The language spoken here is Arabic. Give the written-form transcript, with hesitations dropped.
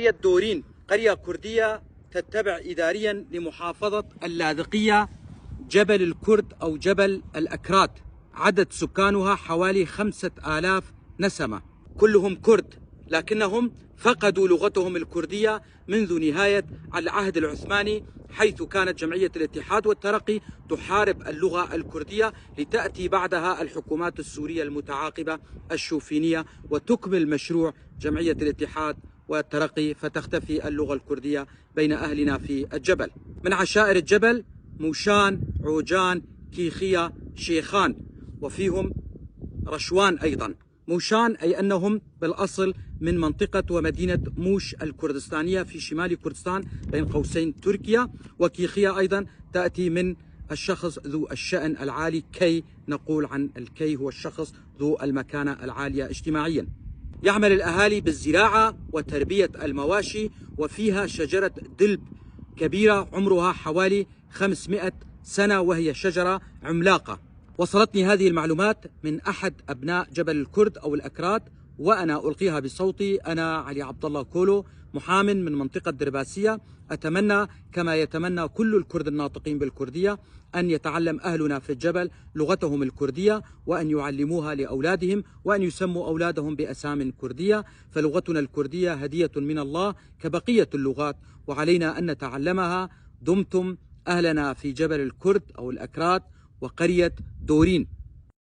قرية دورين قرية كردية تتبع إداريا لمحافظة اللاذقية جبل الكرد أو جبل الأكراد. عدد سكانها حوالي 5000 نسمة، كلهم كرد، لكنهم فقدوا لغتهم الكردية منذ نهاية العهد العثماني، حيث كانت جمعية الاتحاد والترقي تحارب اللغة الكردية، لتأتي بعدها الحكومات السورية المتعاقبة الشوفينية وتكمل مشروع جمعية الاتحاد والترقي، فتختفي اللغة الكردية بين أهلنا في الجبل. من عشائر الجبل موشان، عوجان، كيخية، شيخان، وفيهم رشوان أيضا. موشان أي أنهم بالأصل من منطقة ومدينة موش الكردستانية في شمال كردستان بين قوسين تركيا. وكيخية أيضا تأتي من الشخص ذو الشأن العالي، كي نقول عن الكي هو الشخص ذو المكانة العالية اجتماعيا. يعمل الأهالي بالزراعة وتربية المواشي، وفيها شجرة دلب كبيرة عمرها حوالي 500 سنة، وهي شجرة عملاقة. وصلتني هذه المعلومات من أحد أبناء جبل الكرد أو الأكراد، وأنا ألقيها بصوتي. أنا علي عبد الله كولو، محام من منطقة درباسية. أتمنى كما يتمنى كل الكرد الناطقين بالكردية أن يتعلم أهلنا في الجبل لغتهم الكردية، وأن يعلموها لأولادهم، وأن يسموا أولادهم بأسام كردية، فلغتنا الكردية هدية من الله كبقية اللغات، وعلينا أن نتعلمها. دمتم أهلنا في جبل الكرد أو الأكراد وقرية دورين.